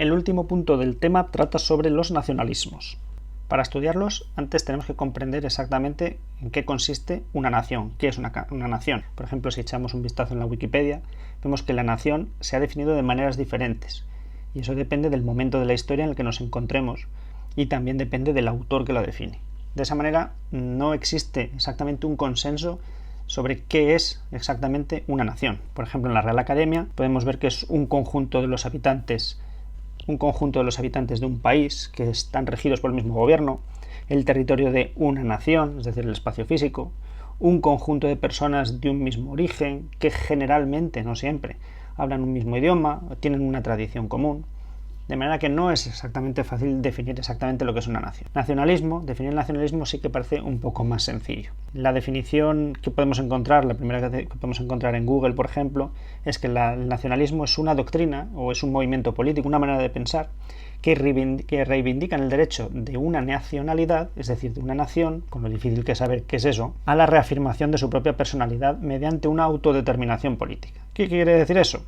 El último punto del tema trata sobre los nacionalismos. Para estudiarlos, antes tenemos que comprender exactamente en qué consiste una nación, qué es una nación. Por ejemplo, si echamos un vistazo en la Wikipedia, vemos que la nación se ha definido de maneras diferentes, y eso depende del momento de la historia en el que nos encontremos, y también depende del autor que la define. De esa manera, no existe exactamente un consenso sobre qué es exactamente una nación. Por ejemplo, en la Real Academia podemos ver que es un conjunto de los habitantes de un país que están regidos por el mismo gobierno, el territorio de una nación, es decir, el espacio físico, un conjunto de personas de un mismo origen que generalmente, no siempre, hablan un mismo idioma, tienen una tradición común. De manera que no es exactamente fácil definir exactamente lo que es una nación. Definir el nacionalismo sí que parece un poco más sencillo. La definición que podemos encontrar, la primera que podemos encontrar en Google, por ejemplo, es que el nacionalismo es una doctrina o es un movimiento político, una manera de pensar que reivindican el derecho de una nacionalidad, es decir, de una nación, con lo difícil que es saber qué es eso, a la reafirmación de su propia personalidad mediante una autodeterminación política. ¿Qué quiere decir eso?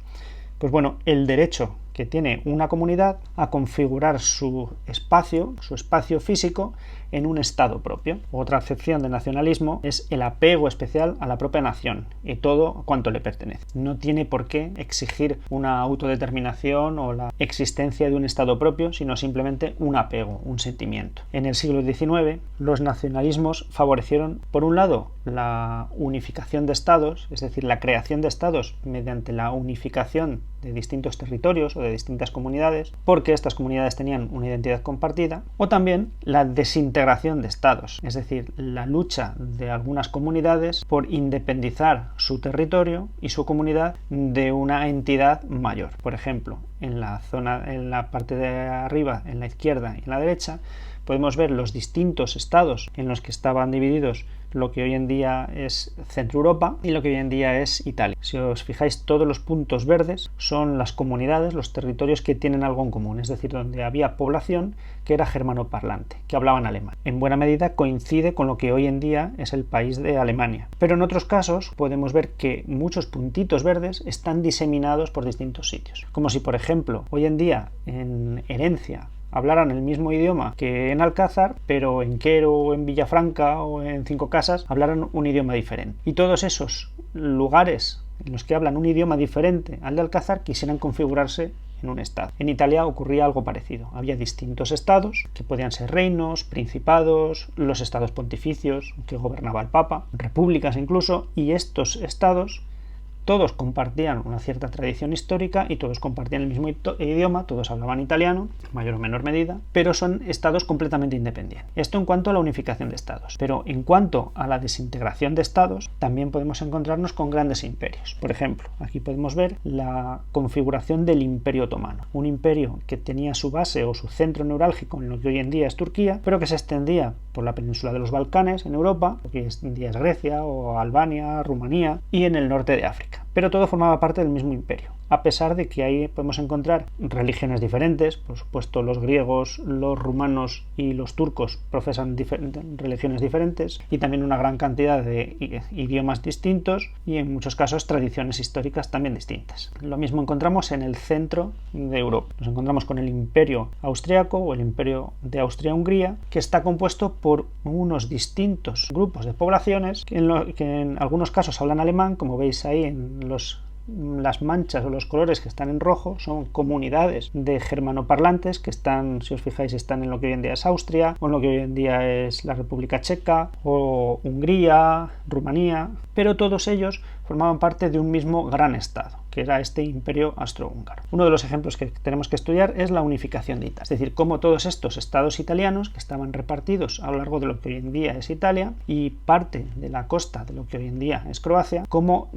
Pues bueno, el derecho que tiene una comunidad a configurar su espacio físico en un estado propio. Otra acepción de nacionalismo es el apego especial a la propia nación y todo cuanto le pertenece. No tiene por qué exigir una autodeterminación o la existencia de un estado propio, sino simplemente un apego, un sentimiento. En el siglo XIX, los nacionalismos favorecieron, por un lado, la unificación de estados, es decir, la creación de estados mediante la unificación de distintos territorios o de distintas comunidades, porque estas comunidades tenían una identidad compartida, o también la desintegración de estados, es decir, la lucha de algunas comunidades por independizar su territorio y su comunidad de una entidad mayor. Por ejemplo, en la parte de arriba, en la izquierda y en la derecha, podemos ver los distintos estados en los que estaban divididos lo que hoy en día es Centro Europa y lo que hoy en día es Italia. Si os fijáis, todos los puntos verdes son las comunidades, los territorios que tienen algo en común, es decir, donde había población que era germanoparlante, que hablaban alemán. En buena medida coincide con lo que hoy en día es el país de Alemania. Pero en otros casos podemos ver que muchos puntitos verdes están diseminados por distintos sitios. Como si, por ejemplo, hoy en día en Herencia hablaran el mismo idioma que en Alcázar, pero en Quero o en Villafranca o en Cinco Casas hablaran un idioma diferente. Y todos esos lugares en los que hablan un idioma diferente al de Alcázar quisieran configurarse en un estado. En Italia ocurría algo parecido. Había distintos estados que podían ser reinos, principados, los estados pontificios que gobernaba el Papa, repúblicas incluso, y estos estados todos compartían una cierta tradición histórica y todos compartían el mismo idioma, todos hablaban italiano, en mayor o menor medida, pero son estados completamente independientes. Esto en cuanto a la unificación de estados. Pero en cuanto a la desintegración de estados, también podemos encontrarnos con grandes imperios. Por ejemplo, aquí podemos ver la configuración del Imperio Otomano. Un imperio que tenía su base o su centro neurálgico en lo que hoy en día es Turquía, pero que se extendía por la península de los Balcanes, en Europa, lo que hoy en día es Grecia o Albania, Rumanía, y en el norte de África. Pero todo formaba parte del mismo imperio, a pesar de que ahí podemos encontrar religiones diferentes. Por supuesto, los griegos, los rumanos y los turcos profesan religiones diferentes y también una gran cantidad de idiomas distintos y en muchos casos tradiciones históricas también distintas. Lo mismo encontramos en el centro de Europa. Nos encontramos con el Imperio Austriaco o el Imperio de Austria-Hungría, que está compuesto por unos distintos grupos de poblaciones que en algunos casos hablan alemán, como veis ahí en las manchas o los colores que están en rojo son comunidades de germanoparlantes que están, si os fijáis, están en lo que hoy en día es Austria o en lo que hoy en día es la República Checa o Hungría, Rumanía, pero todos ellos formaban parte de un mismo gran estado, que era este imperio austrohúngaro. Uno de los ejemplos que tenemos que estudiar es la unificación de Italia, es decir, cómo todos estos estados italianos que estaban repartidos a lo largo de lo que hoy en día es Italia y parte de la costa de lo que hoy en día es Croacia, cómo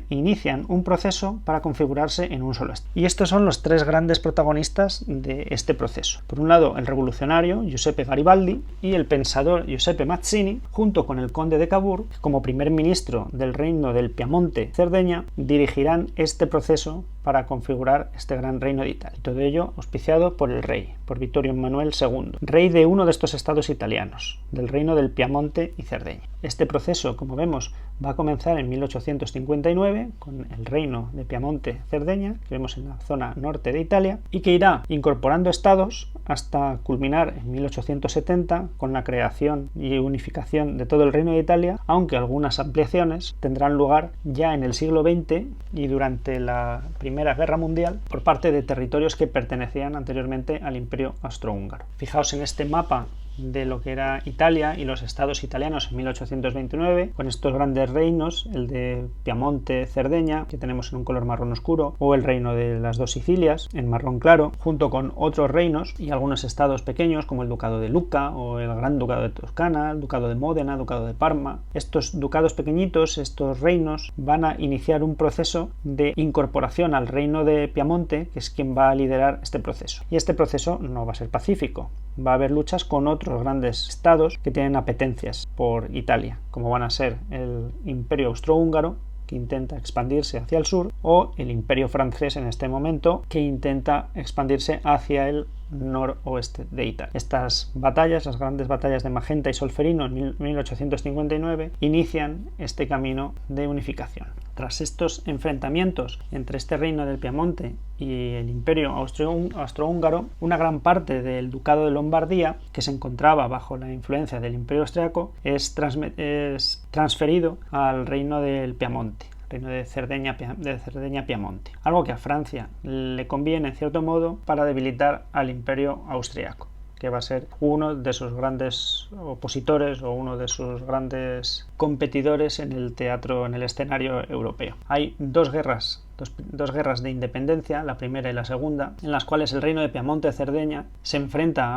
inician un proceso para configurarse en un solo estado. Y estos son los tres grandes protagonistas de este proceso. Por un lado, el revolucionario Giuseppe Garibaldi y el pensador Giuseppe Mazzini, junto con el conde de Cavour, que como primer ministro del reino del Piamonte, Cerdeña, dirigirán este proceso para configurar este gran reino de Italia. Todo ello auspiciado por el rey, por Vittorio Emanuele II, rey de uno de estos estados italianos, del reino del Piamonte y Cerdeña. Este proceso, como vemos, va a comenzar en 1859 con el reino de Piamonte-Cerdeña, que vemos en la zona norte de Italia, y que irá incorporando estados hasta culminar en 1870 con la creación y unificación de todo el reino de Italia, aunque algunas ampliaciones tendrán lugar ya en el siglo XX y durante la Primera Guerra Mundial por parte de territorios que pertenecían anteriormente al Imperio Austrohúngaro. Fijaos en este mapa de lo que era Italia y los estados italianos en 1829, con estos grandes reinos, el de Piamonte, Cerdeña, que tenemos en un color marrón oscuro, o el reino de las dos Sicilias, en marrón claro, junto con otros reinos y algunos estados pequeños como el Ducado de Lucca o el Gran Ducado de Toscana, el Ducado de Módena, el Ducado de Parma. Estos ducados pequeñitos, estos reinos, van a iniciar un proceso de incorporación al reino de Piamonte, que es quien va a liderar este proceso. Y este proceso no va a ser pacífico. Va a haber luchas con otros grandes estados que tienen apetencias por Italia, como van a ser el Imperio Austrohúngaro, que intenta expandirse hacia el sur, o el Imperio francés en este momento, que intenta expandirse hacia el noroeste de Italia. Estas batallas, las grandes batallas de Magenta y Solferino en 1859, inician este camino de unificación. Tras estos enfrentamientos entre este reino del Piamonte y el Imperio Austrohúngaro, una gran parte del Ducado de Lombardía, que se encontraba bajo la influencia del Imperio Austriaco, es transferido al reino del Piamonte, reino de Cerdeña-Piamonte, algo que a Francia le conviene en cierto modo para debilitar al Imperio Austriaco, que va a ser uno de sus grandes opositores o uno de sus grandes competidores en el teatro, en el escenario europeo. Hay dos guerras de independencia, la primera y la segunda, en las cuales el reino de Piamonte-Cerdeña se enfrenta a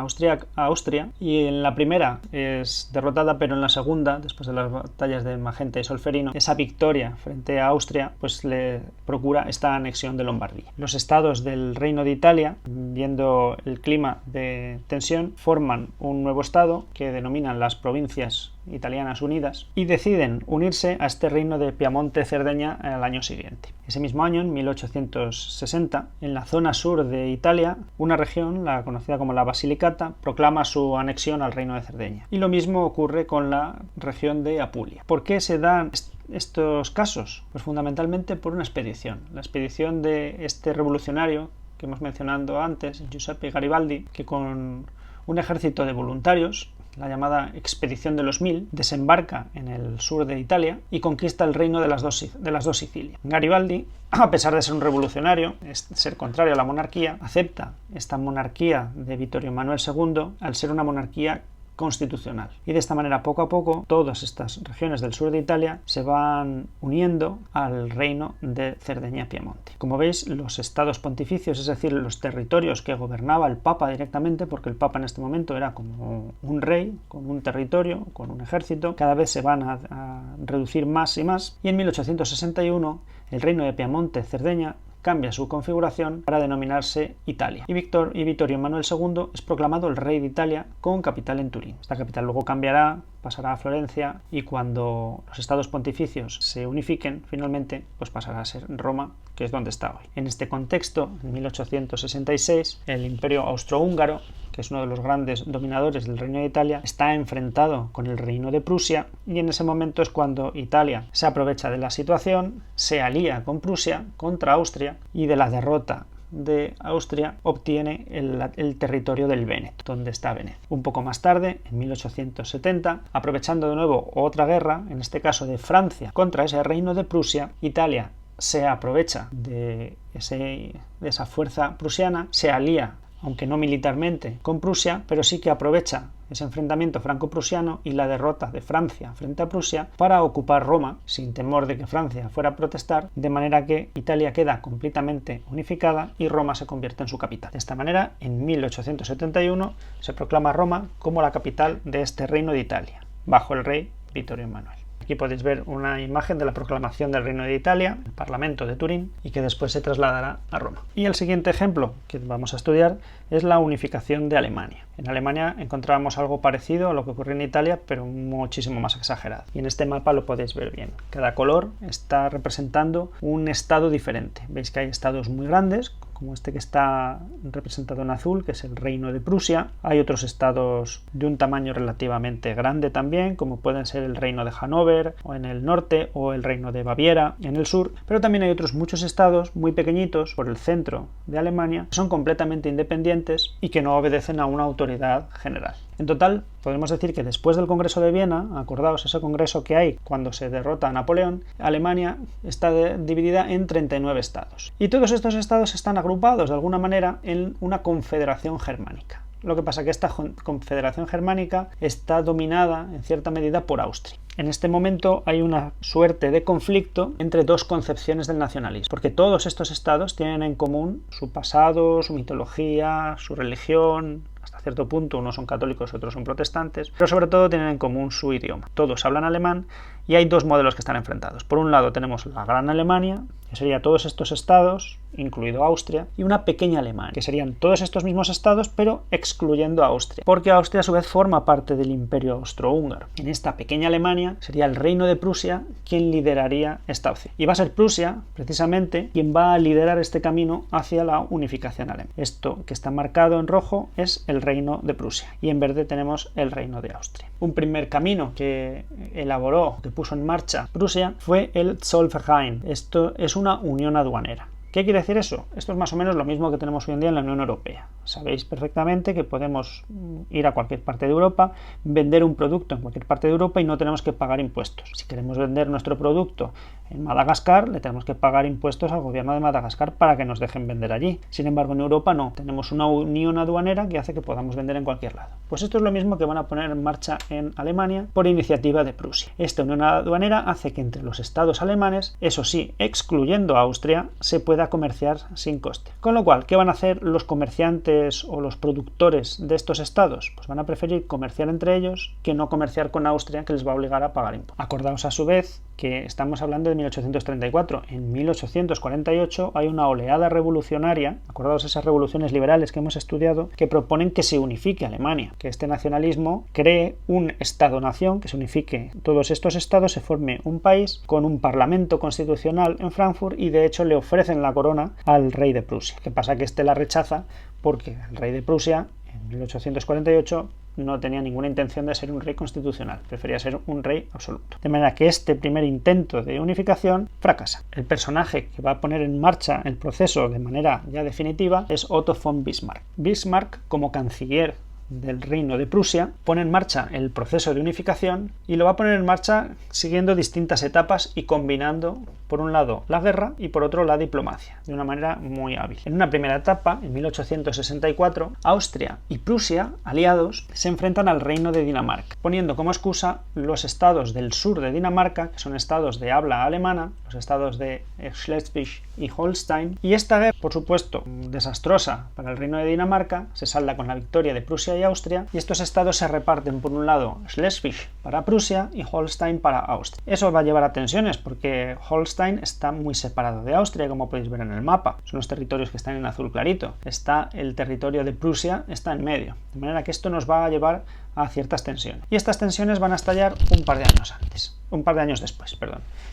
Austria, y en la primera es derrotada, pero en la segunda, después de las batallas de Magenta y Solferino, esa victoria frente a Austria pues le procura esta anexión de Lombardía. Los estados del reino de Italia, viendo el clima de tensión, forman un nuevo estado que denominan las Provincias Italianas Unidas y deciden unirse a este reino de Piamonte-Cerdeña al año siguiente. Ese mismo año, en 1860, en la zona sur de Italia, una región, la conocida como la Basilicata, proclama su anexión al reino de Cerdeña. Y lo mismo ocurre con la región de Apulia. ¿Por qué se dan estos casos? Pues fundamentalmente por una expedición. La expedición de este revolucionario que hemos mencionado antes, Giuseppe Garibaldi, que con un ejército de voluntarios, la llamada Expedición de los 1000, desembarca en el sur de Italia y conquista el reino de las dos Sicilias. Garibaldi, a pesar de ser un revolucionario, ser contrario a la monarquía, acepta esta monarquía de Vittorio Emanuele II al ser una monarquía constitucional. Y de esta manera, poco a poco, todas estas regiones del sur de Italia se van uniendo al reino de Cerdeña-Piamonte. Como veis, los estados pontificios, es decir, los territorios que gobernaba el Papa directamente, porque el Papa en este momento era como un rey, con un territorio, con un ejército, cada vez se van a reducir más y más, y en 1861 el reino de Piamonte-Cerdeña cambia su configuración para denominarse Italia. Y Vittorio Emanuele II es proclamado el rey de Italia con capital en Turín. Esta capital luego cambiará, pasará a Florencia, y cuando los estados pontificios se unifiquen finalmente, pues pasará a ser Roma, que es donde está hoy. En este contexto, en 1866, el Imperio Austrohúngaro, que es uno de los grandes dominadores del Reino de Italia, está enfrentado con el Reino de Prusia, y en ese momento es cuando Italia se aprovecha de la situación, se alía con Prusia contra Austria, y de la derrota de Austria obtiene el territorio del Véneto, donde está Venecia. Un poco más tarde, en 1870, aprovechando de nuevo otra guerra, en este caso de Francia contra ese Reino de Prusia, Italia se aprovecha de esa fuerza prusiana, se alía, aunque no militarmente, con Prusia, pero sí que aprovecha ese enfrentamiento franco-prusiano y la derrota de Francia frente a Prusia para ocupar Roma, sin temor de que Francia fuera a protestar, de manera que Italia queda completamente unificada y Roma se convierte en su capital. De esta manera, en 1871 se proclama Roma como la capital de este reino de Italia, bajo el rey Vittorio Emanuele. Aquí podéis ver una imagen de la proclamación del Reino de Italia, el Parlamento de Turín, y que después se trasladará a Roma. Y el siguiente ejemplo que vamos a estudiar es la unificación de Alemania. En Alemania encontrábamos algo parecido a lo que ocurrió en Italia, pero muchísimo más exagerado. Y en este mapa lo podéis ver bien. Cada color está representando un estado diferente. Veis que hay estados muy grandes, como este que está representado en azul, que es el Reino de Prusia. Hay otros estados de un tamaño relativamente grande también, como pueden ser el Reino de Hannover, o en el norte, o el Reino de Baviera en el sur. Pero también hay otros muchos estados muy pequeñitos por el centro de Alemania, que son completamente independientes y que no obedecen a una autoridad general. En total, podemos decir que después del Congreso de Viena, acordaos ese congreso que hay cuando se derrota a Napoleón, Alemania está dividida en 39 estados. Y todos estos estados están agrupados de alguna manera en una confederación germánica. Lo que pasa es que esta confederación germánica está dominada en cierta medida por Austria. En este momento hay una suerte de conflicto entre dos concepciones del nacionalismo, porque todos estos estados tienen en común su pasado, su mitología, su religión. Hasta cierto punto unos son católicos, otros son protestantes, pero sobre todo tienen en común su idioma. Todos hablan alemán y hay dos modelos que están enfrentados. Por un lado tenemos la Gran Alemania, que sería todos estos estados, incluido Austria, y una pequeña Alemania, que serían todos estos mismos estados, pero excluyendo a Austria, porque Austria a su vez forma parte del Imperio Austrohúngaro. En esta pequeña Alemania sería el Reino de Prusia quien lideraría esta opción. Y va a ser Prusia, precisamente, quien va a liderar este camino hacia la unificación alemana. Esto que está marcado en rojo es el Reino de Prusia, y en verde tenemos el Reino de Austria. Un primer camino que elaboró, que puso en marcha Prusia, fue el Zollverein. Esto es una unión aduanera. ¿Qué quiere decir eso? Esto es más o menos lo mismo que tenemos hoy en día en la Unión Europea. Sabéis perfectamente que podemos ir a cualquier parte de Europa, vender un producto en cualquier parte de Europa y no tenemos que pagar impuestos. Si queremos vender nuestro producto en Madagascar, le tenemos que pagar impuestos al gobierno de Madagascar para que nos dejen vender allí. Sin embargo, en Europa no. Tenemos una unión aduanera que hace que podamos vender en cualquier lado. Pues esto es lo mismo que van a poner en marcha en Alemania por iniciativa de Prusia. Esta unión aduanera hace que entre los estados alemanes, eso sí, excluyendo a Austria, se pueda comerciar sin coste. Con lo cual, ¿qué van a hacer los comerciantes o los productores de estos estados? Pues van a preferir comerciar entre ellos que no comerciar con Austria, que les va a obligar a pagar impuestos. Acordaos a su vez que estamos hablando de 1834. En 1848 hay una oleada revolucionaria, acordaos esas revoluciones liberales que hemos estudiado, que proponen que se unifique Alemania, que este nacionalismo cree un Estado-nación, que se unifique todos estos estados, se forme un país con un parlamento constitucional en Frankfurt y de hecho le ofrecen la corona al rey de Prusia. ¿Qué pasa? Que este la rechaza porque el rey de Prusia en 1848 no tenía ninguna intención de ser un rey constitucional, prefería ser un rey absoluto. De manera que este primer intento de unificación fracasa. El personaje que va a poner en marcha el proceso de manera ya definitiva es Otto von Bismarck. Bismarck, como canciller del Reino de Prusia, pone en marcha el proceso de unificación y lo va a poner en marcha siguiendo distintas etapas y combinando, por un lado, la guerra y por otro la diplomacia, de una manera muy hábil. En una primera etapa, en 1864, Austria y Prusia, aliados, se enfrentan al Reino de Dinamarca, poniendo como excusa los estados del sur de Dinamarca, que son estados de habla alemana, los estados de Schleswig y Holstein, y esta guerra, por supuesto, desastrosa para el Reino de Dinamarca, se salda con la victoria de Prusia y Austria, y estos estados se reparten por un lado Schleswig para Prusia y Holstein para Austria. Eso va a llevar a tensiones porque Holstein está muy separado de Austria, como podéis ver en el mapa. Son los territorios que están en azul clarito. Está el territorio de Prusia, está en medio. De manera que esto nos va a llevar a ciertas tensiones. Y estas tensiones van a estallar un par de años después.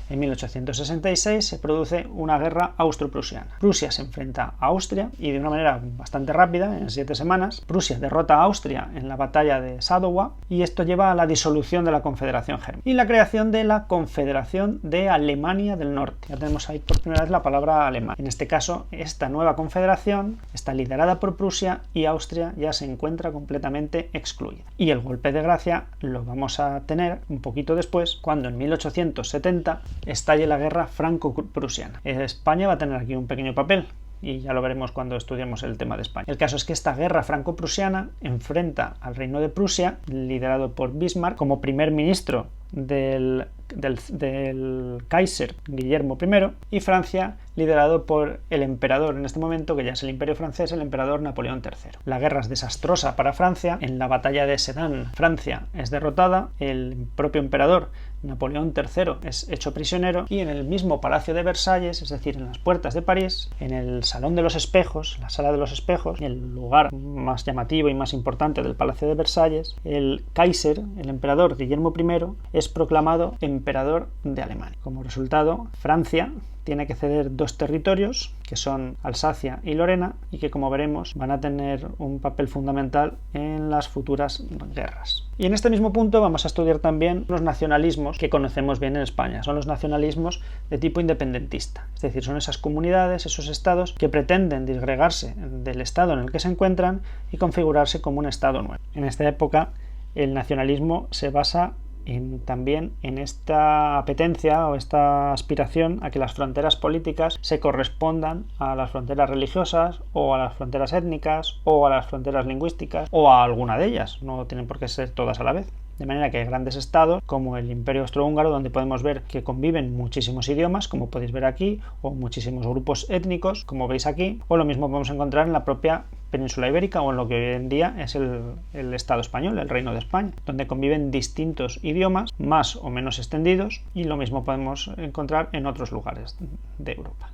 En 1866 se produce una guerra austro-prusiana. Prusia se enfrenta a Austria y de una manera bastante rápida, en 7 semanas, Prusia derrota a Austria en la batalla de Sadowa y esto lleva a la disolución de la Confederación Germánica y la creación de la Confederación de Alemania del Norte. Ya tenemos ahí por primera vez la palabra alemán. En este caso, esta nueva confederación está liderada por Prusia y Austria ya se encuentra completamente excluida. Y el golpe de gracia lo vamos a tener un poquito después, cuando en 1870 estalle la guerra franco-prusiana. España va a tener aquí un pequeño papel, y ya lo veremos cuando estudiemos el tema de España. El caso es que esta guerra franco-prusiana enfrenta al Reino de Prusia, liderado por Bismarck, como primer ministro del Kaiser Guillermo I, y Francia, liderado por el emperador en este momento, que ya es el Imperio francés, el emperador Napoleón III. La guerra es desastrosa para Francia. En la batalla de Sedan, Francia es derrotada. El propio emperador Napoleón III es hecho prisionero y en el mismo Palacio de Versalles, es decir, en las puertas de París, en el Salón de los Espejos, la Sala de los Espejos, el lugar más llamativo y más importante del Palacio de Versalles, el Kaiser, el emperador Guillermo I, es proclamado emperador de Alemania. Como resultado, Francia tiene que ceder 2 territorios, que son Alsacia y Lorena, y que, como veremos, van a tener un papel fundamental en las futuras guerras. Y en este mismo punto vamos a estudiar también los nacionalismos que conocemos bien en España. Son los nacionalismos de tipo independentista, es decir, son esas comunidades, esos estados que pretenden disgregarse del estado en el que se encuentran y configurarse como un estado nuevo. En esta época, el nacionalismo se basa también en esta apetencia o esta aspiración a que las fronteras políticas se correspondan a las fronteras religiosas o a las fronteras étnicas o a las fronteras lingüísticas o a alguna de ellas, no tienen por qué ser todas a la vez. De manera que hay grandes estados como el Imperio Austrohúngaro, donde podemos ver que conviven muchísimos idiomas, como podéis ver aquí, o muchísimos grupos étnicos, como veis aquí, o lo mismo podemos encontrar en la propia península ibérica o en lo que hoy en día es el Estado español, el Reino de España, donde conviven distintos idiomas más o menos extendidos, y lo mismo podemos encontrar en otros lugares de Europa.